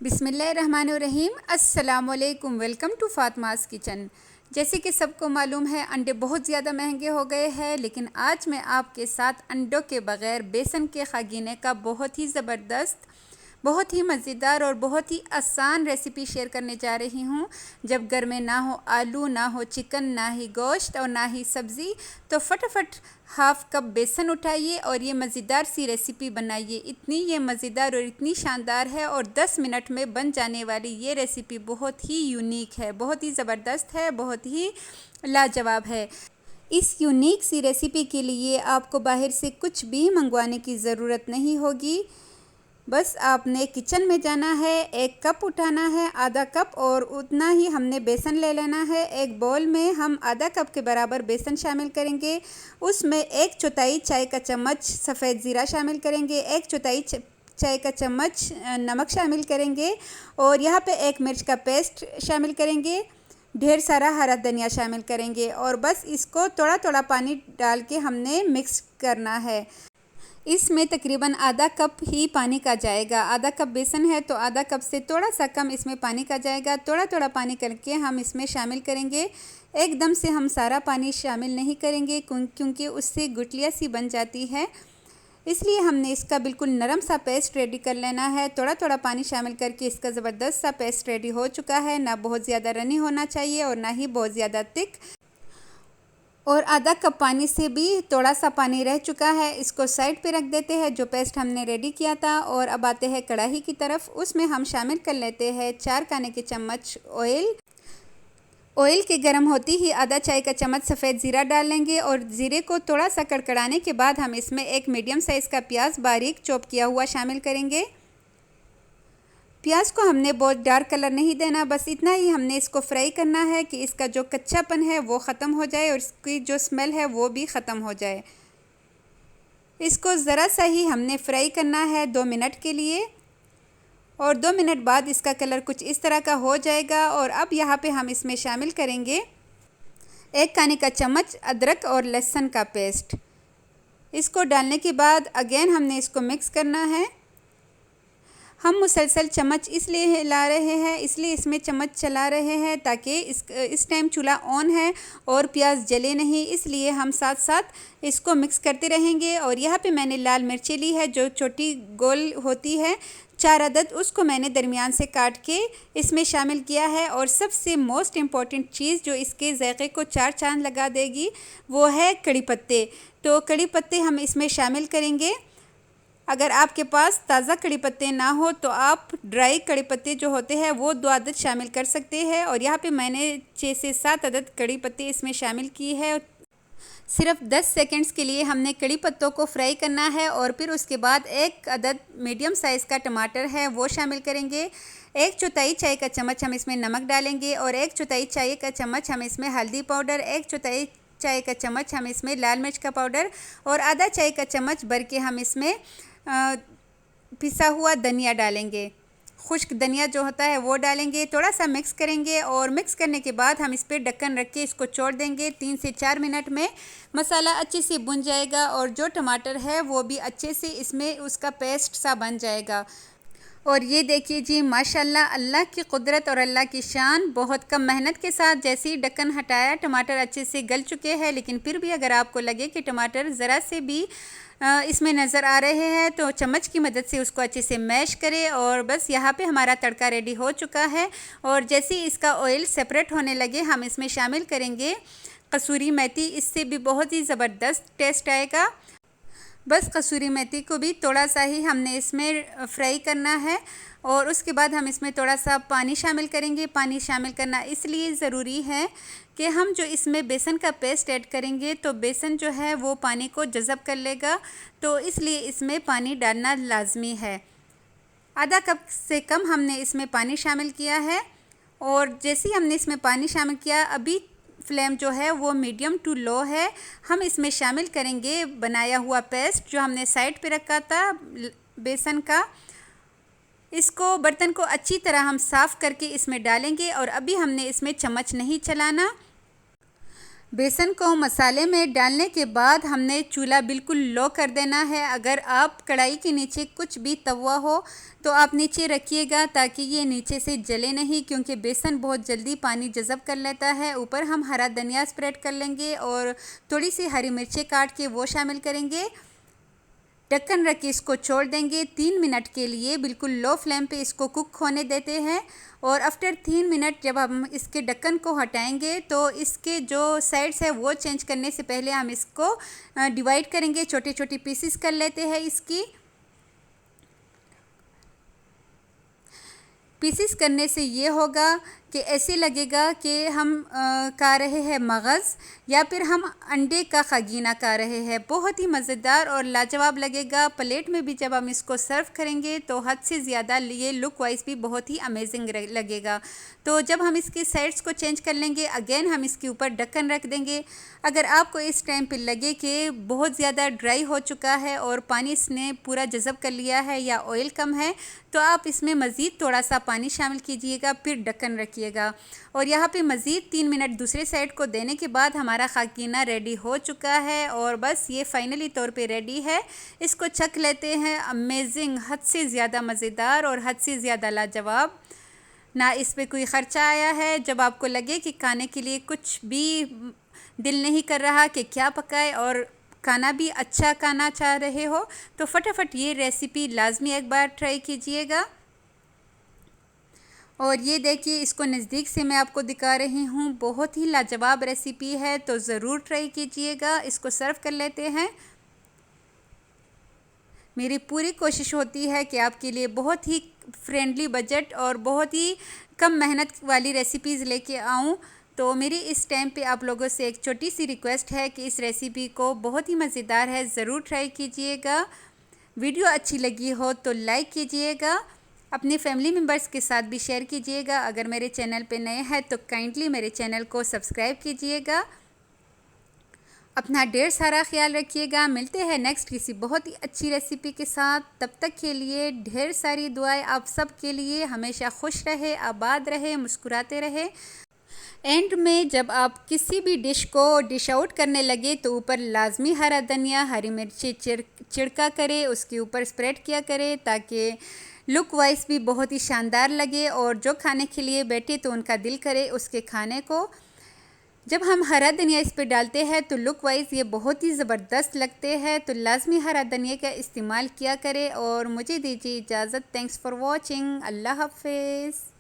बिस्मिल्लाहिर्रहमानिर्रहीम। अस्सलामुअलैकुम। Welcome to Fatima's kitchen. जैसे कि सबको मालूम है, अंडे बहुत ज़्यादा महंगे हो गए हैं, लेकिन आज मैं आपके साथ अंडों के बग़ैर बेसन के खागीने का बहुत ही ज़बरदस्त, बहुत ही मज़ेदार और बहुत ही आसान रेसिपी शेयर करने जा रही हूँ। जब घर में ना हो आलू, ना हो चिकन, ना ही गोश्त और ना ही सब्ज़ी, तो फटाफट हाफ़ कप बेसन उठाइए और ये मज़ेदार सी रेसिपी बनाइए। इतनी ये मज़ेदार और इतनी शानदार है और 10 मिनट में बन जाने वाली ये रेसिपी बहुत ही यूनिक है, बहुत ही ज़बरदस्त है, बहुत ही लाजवाब है। इस यूनिक सी रेसिपी के लिए आपको बाहर से कुछ भी मंगवाने की ज़रूरत नहीं होगी। बस आपने किचन में जाना है, एक कप उठाना है, आधा कप, और उतना ही हमने बेसन ले लेना है। एक बाउल में हम आधा कप के बराबर बेसन शामिल करेंगे। उसमें 1/4 चाय का चम्मच सफ़ेद ज़ीरा शामिल करेंगे, 1/4 चाय का चम्मच नमक शामिल करेंगे और यहाँ पे 1 मिर्च का पेस्ट शामिल करेंगे। ढेर सारा हरा धनिया शामिल करेंगे और बस इसको थोड़ा थोड़ा पानी डाल के हमने मिक्स करना है। इसमें तकरीबन आधा कप ही पानी का जाएगा। आधा कप बेसन है तो आधा कप से थोड़ा सा कम इसमें पानी का जाएगा। थोड़ा थोड़ा पानी करके हम इसमें शामिल करेंगे। एकदम से हम सारा पानी शामिल नहीं करेंगे क्योंकि उससे गुठलियाँ सी बन जाती है, इसलिए हमने इसका बिल्कुल नरम सा पेस्ट रेडी कर लेना है। थोड़ा थोड़ा पानी शामिल करके इसका ज़बरदस्त सा पेस्ट रेडी हो चुका है। ना बहुत ज़्यादा रनी होना चाहिए और ना ही बहुत ज़्यादा थिक। और आधा कप पानी से भी थोड़ा सा पानी रह चुका है। इसको साइड पे रख देते हैं, जो पेस्ट हमने रेडी किया था। और अब आते हैं कढ़ाई की तरफ। उसमें हम शामिल कर लेते हैं 4 खाने के चम्मच ऑयल। ऑयल के गर्म होती ही आधा चाय का चम्मच सफ़ेद ज़ीरा डाल लेंगे और ज़ीरे को थोड़ा सा कड़कड़ाने के बाद हम इसमें एक मीडियम साइज़ का प्याज बारीक चॉप किया हुआ शामिल करेंगे। प्याज को हमने बहुत डार्क कलर नहीं देना, बस इतना ही हमने इसको फ्राई करना है कि इसका जो कच्चापन है वो ख़त्म हो जाए और इसकी जो स्मेल है वो भी ख़त्म हो जाए। इसको ज़रा सा ही हमने फ्राई करना है 2 मिनट के लिए और 2 मिनट बाद इसका कलर कुछ इस तरह का हो जाएगा। और अब यहाँ पे हम इसमें शामिल करेंगे 1 खाने का चम्मच अदरक और लहसुन का पेस्ट। इसको डालने के बाद अगेन हमने इसको मिक्स करना है। हम मुसलसल चम्मच इसलिए हिला रहे हैं, इसलिए इसमें चम्मच चला रहे हैं ताकि इस टाइम चूल्हा ऑन है और प्याज जले नहीं, इसलिए हम साथ साथ इसको मिक्स करते रहेंगे। और यहाँ पे मैंने लाल मिर्ची ली है जो छोटी गोल होती है, 4 अदद, उसको मैंने दरमियान से काट के इसमें शामिल किया है। और सबसे मोस्ट इम्पॉर्टेंट चीज़ जो इसके जायके को 4 चांद लगा देगी वो है कड़ी पत्ते। तो कड़ी पत्ते हम इसमें शामिल करेंगे। अगर आपके पास ताज़ा कड़ी पत्ते ना हो तो आप ड्राई कड़ी पत्ते जो होते हैं वो 2 अदद शामिल कर सकते हैं। और यहाँ पे मैंने 6 से 7 अदद कड़ी पत्ते इसमें शामिल की है। सिर्फ 10 सेकंड्स के लिए हमने कड़ी पत्तों को फ्राई करना है और फिर उसके बाद 1 अदद मीडियम साइज़ का टमाटर है वो शामिल करेंगे। 1/4 चाय का चम्मच हम इसमें नमक डालेंगे और 1/4 चाय का चम्मच हम इसमें हल्दी पाउडर, 1/4 चाय का चम्मच हम इसमें लाल मिर्च का पाउडर और आधा चाय का चम्मच भर के हम इसमें पिसा हुआ धनिया डालेंगे। खुश्क धनिया जो होता है वो डालेंगे। थोड़ा सा मिक्स करेंगे और मिक्स करने के बाद हम इस पर ढक्कन रख के इसको छोड़ देंगे। 3 से 4 मिनट में मसाला अच्छे से भुन जाएगा और जो टमाटर है वो भी अच्छे से इसमें उसका पेस्ट सा बन जाएगा। और ये देखिए जी, माशाल्लाह, अल्लाह की कुदरत और अल्लाह की शान। बहुत कम मेहनत के साथ जैसे ही ढक्कन हटाया टमाटर अच्छे से गल चुके हैं, लेकिन फिर भी अगर आपको लगे कि टमाटर ज़रा से भी इसमें नज़र आ रहे हैं तो चम्मच की मदद से उसको अच्छे से मैश करें। और बस यहाँ पे हमारा तड़का रेडी हो चुका है। और जैसे ही इसका ऑयल सेपरेट होने लगे हम इसमें शामिल करेंगे कसूरी मेथी। इससे भी बहुत ही ज़बरदस्त टेस्ट आएगा। बस कसूरी मेथी को भी थोड़ा सा ही हमने इसमें फ्राई करना है और उसके बाद हम इसमें थोड़ा सा पानी शामिल करेंगे। पानी शामिल करना इसलिए ज़रूरी है कि हम जो इसमें बेसन का पेस्ट ऐड करेंगे तो बेसन जो है वो पानी को जज़ब कर लेगा, तो इसलिए इसमें पानी डालना लाजमी है। आधा कप से कम हमने इसमें पानी शामिल किया है। और जैसे ही हमने इसमें पानी शामिल किया, अभी फ्लेम जो है वो मीडियम टू लो है। हम इसमें शामिल करेंगे बनाया हुआ पेस्ट जो हमने साइड पे रखा था बेसन का। इसको बर्तन को अच्छी तरह हम साफ़ करके इसमें डालेंगे और अभी हमने इसमें चम्मच नहीं चलाना। बेसन को मसाले में डालने के बाद हमने चूल्हा बिल्कुल लो कर देना है। अगर आप कढ़ाई के नीचे कुछ भी तवा हो तो आप नीचे रखिएगा ताकि ये नीचे से जले नहीं, क्योंकि बेसन बहुत जल्दी पानी जज़ब कर लेता है। ऊपर हम हरा धनिया स्प्रेड कर लेंगे और थोड़ी सी हरी मिर्चें काट के वो शामिल करेंगे। ढक्कन रख के इसको छोड़ देंगे 3 मिनट के लिए। बिल्कुल लो फ्लेम पे इसको कुक होने देते हैं और आफ्टर 3 मिनट जब हम इसके ढक्कन को हटाएंगे तो इसके जो साइड्स है वो चेंज करने से पहले हम इसको डिवाइड करेंगे, छोटे छोटे पीसेस कर लेते हैं। इसकी पीसेस करने से ये होगा कि ऐसे लगेगा कि हम खा रहे हैं मगज़ या फिर हम अंडे का खगीना खा रहे हैं। बहुत ही मज़ेदार और लाजवाब लगेगा। प्लेट में भी जब हम इसको सर्व करेंगे तो हद से ज़्यादा ये लुक वाइज भी बहुत ही अमेजिंग लगेगा। तो जब हम इसकी साइड्स को चेंज कर लेंगे, अगेन हम इसके ऊपर ढक्कन रख देंगे। अगर आपको इस टाइम पे लगे कि बहुत ज़्यादा ड्राई हो चुका है और पानी इसने पूरा जज़ब कर लिया है या ऑयल कम है, तो आप इसमें मज़ीद थोड़ा सा पानी शामिल कीजिएगा, फिर ढक्कन रखिएगा। और यहाँ पे मज़ीद 3 मिनट दूसरे साइड को देने के बाद हमारा खाकीना रेडी हो चुका है और बस ये फाइनली तौर पे रेडी है। इसको चख लेते हैं। अमेजिंग, हद से ज़्यादा मज़ेदार और हद से ज़्यादा लाजवाब। ना इस पे कोई ख़र्चा आया है। जब आपको लगे कि खाने के लिए कुछ भी दिल नहीं कर रहा कि क्या पकाए और खाना भी अच्छा खाना चाह रहे हो, तो फटाफट ये रेसिपी लाजमी एक बार ट्राई कीजिएगा। और ये देखिए, इसको नज़दीक से मैं आपको दिखा रही हूँ। बहुत ही लाजवाब रेसिपी है, तो ज़रूर ट्राई कीजिएगा। इसको सर्व कर लेते हैं। मेरी पूरी कोशिश होती है कि आपके लिए बहुत ही फ्रेंडली बजट और बहुत ही कम मेहनत वाली रेसिपीज़ लेके आऊँ। तो मेरी इस टाइम पे आप लोगों से एक छोटी सी रिक्वेस्ट है कि इस रेसिपी को, बहुत ही मज़ेदार है, ज़रूर ट्राई कीजिएगा। वीडियो अच्छी लगी हो तो लाइक कीजिएगा, अपने फैमिली मेम्बर्स के साथ भी शेयर कीजिएगा। अगर मेरे चैनल पे नए हैं तो काइंडली मेरे चैनल को सब्सक्राइब कीजिएगा। अपना ढेर सारा ख्याल रखिएगा। मिलते हैं नेक्स्ट किसी बहुत ही अच्छी रेसिपी के साथ। तब तक के लिए ढेर सारी दुआएं आप सब के लिए। हमेशा खुश रहे, आबाद रहे, मुस्कुराते रहे। एंड में जब आप किसी भी डिश को डिश आउट करने लगे तो ऊपर लाजमी हरा धनिया, हरी मिर्ची छिड़का करे, उसके ऊपर स्प्रेड किया करे ताकि लुक वाइज भी बहुत ही शानदार लगे और जो खाने के लिए बैठे तो उनका दिल करे उसके खाने को। जब हम हरा धनिया इस पे डालते हैं तो लुक वाइज ये बहुत ही ज़बरदस्त लगते हैं। तो लाजमी हरा धनिया का इस्तेमाल किया करें। और मुझे दीजिए इजाज़त। Thanks for watching. अल्लाह हाफ़िज़।